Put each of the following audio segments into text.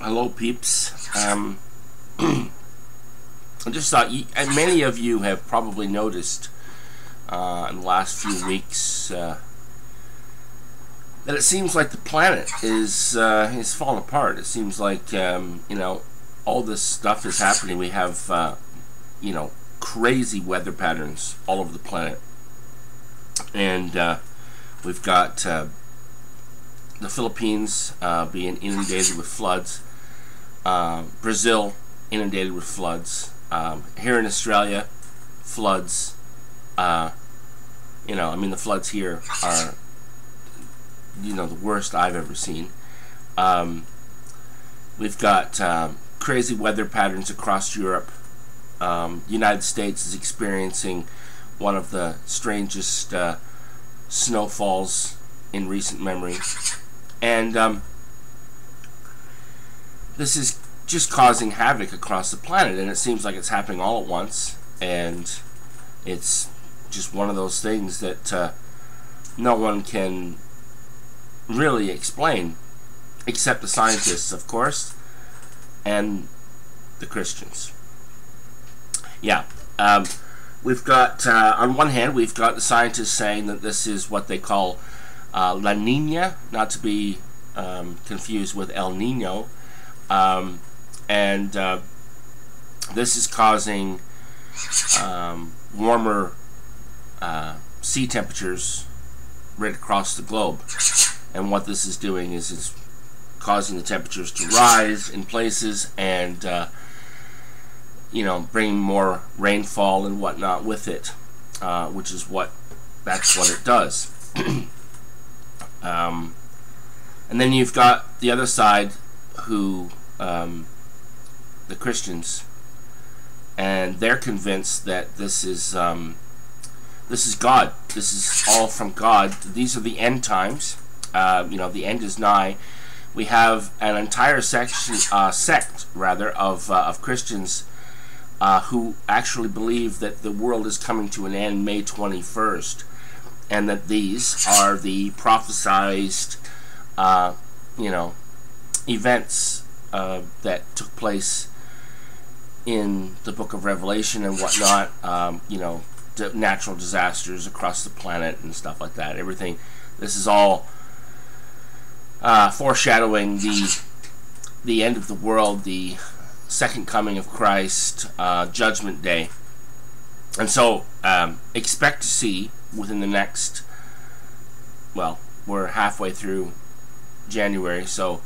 Hello, peeps. I just thought, and many of you have probably noticed in the last few weeks that it seems like the planet is falling apart. It seems like all this stuff is happening. We have crazy weather patterns all over the planet, and we've got the Philippines being inundated with floods, Brazil inundated with floods, here in Australia, floods. The floods here are the worst I've ever seen. We've got crazy weather patterns across Europe. United States is experiencing one of the strangest snowfalls in recent memory, and this is just causing havoc across the planet, and it seems like it's happening all at once, and it's just one of those things that no one can really explain, except the scientists, of course, and the Christians. Yeah, we've got, on one hand, we've got the scientists saying that this is what they call La Niña, not to be confused with El Nino, and this is causing warmer sea temperatures right across the globe. And what this is doing is it's causing the temperatures to rise in places, and bringing more rainfall and whatnot with it, which is that's what it does. And then you've got the other side, who the Christians, and they're convinced that this is God. This is all from God. These are the end times. The end is nigh. We have an entire sect of Christians who actually believe that the world is coming to an end May 21st, and that these are the prophesized events that took place in the book of Revelation and whatnot, natural disasters across the planet and stuff like that. Everything. This is all foreshadowing the end of the world, the second coming of Christ, Judgment Day. And so expect to see within the next, well, we're halfway through January, so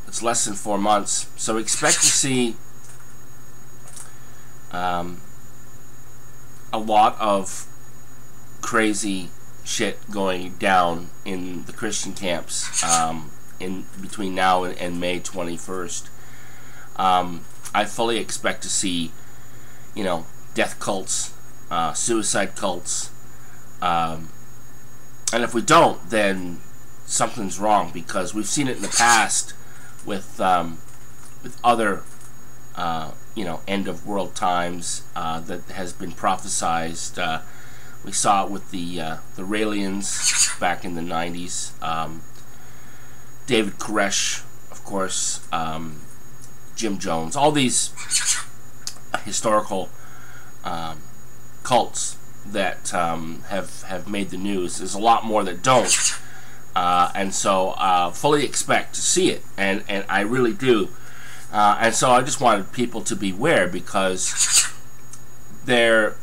it's less than 4 months. So expect to see a lot of crazy shit going down in the Christian camps in between now and May 21st. I fully expect to see, death cults, suicide cults, and if we don't, then something's wrong, because we've seen it in the past with other end of world times that has been prophesized. We saw it with the Raelians back in the 90s. David Koresh, of course, Jim Jones, all these historical cults that have made the news. There's a lot more that don't, and so fully expect to see it, and I really do. And so I just wanted people to beware, because a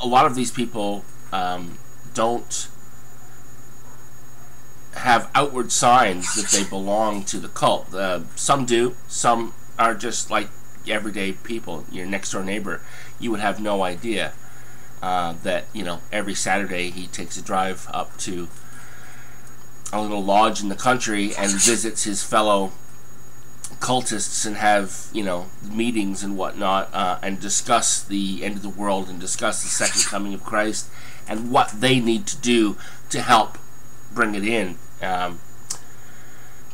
lot of these people don't have outward signs that they belong to the cult. Some do. Some are just like everyday people. Your next door neighbor, you would have no idea that every Saturday he takes a drive up to a little lodge in the country and visits his fellow cultists and have meetings and whatnot, and discuss the end of the world and discuss the second coming of Christ and what they need to do to help bring it in,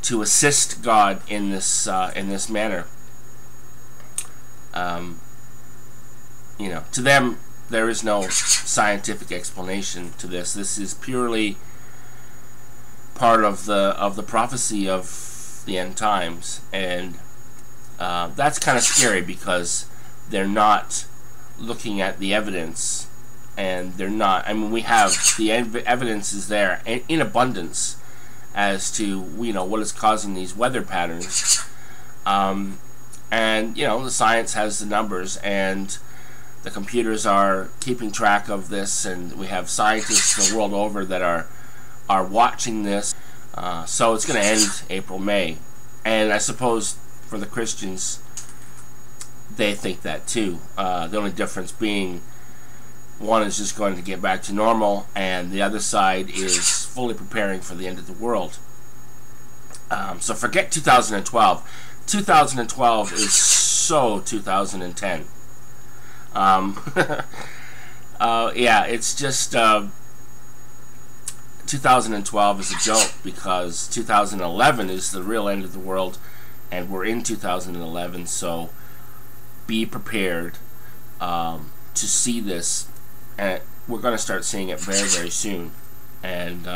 to assist God in this manner. To them, there is no scientific explanation to this. This is purely part of the prophecy of it's the end times, and that's kind of scary because they're not looking at the evidence, and they're not. I mean, we have the evidence is there in abundance as to what is causing these weather patterns, and the science has the numbers, and the computers are keeping track of this, and we have scientists the world over that are watching this. So it's going to end April, May, and I suppose for the Christians, they think that too. The only difference being one is just going to get back to normal, and the other side is fully preparing for the end of the world. So forget 2012. 2012 is so 2010. Yeah, it's just 2012 is a joke because 2011 is the real end of the world, and we're in 2011. So be prepared to see this, and we're going to start seeing it very, very soon. And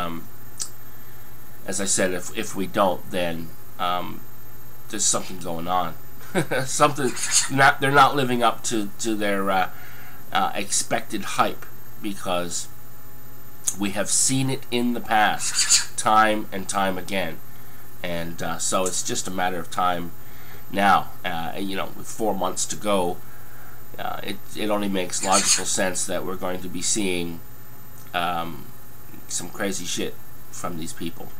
as I said, if we don't, then there's something going on. Something they're not living up to their expected hype, because we have seen it in the past time and time again, and so it's just a matter of time now. With 4 months to go, it only makes logical sense that we're going to be seeing some crazy shit from these people,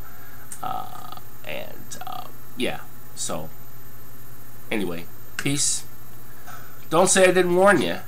yeah. So anyway, peace. Don't say I didn't warn you.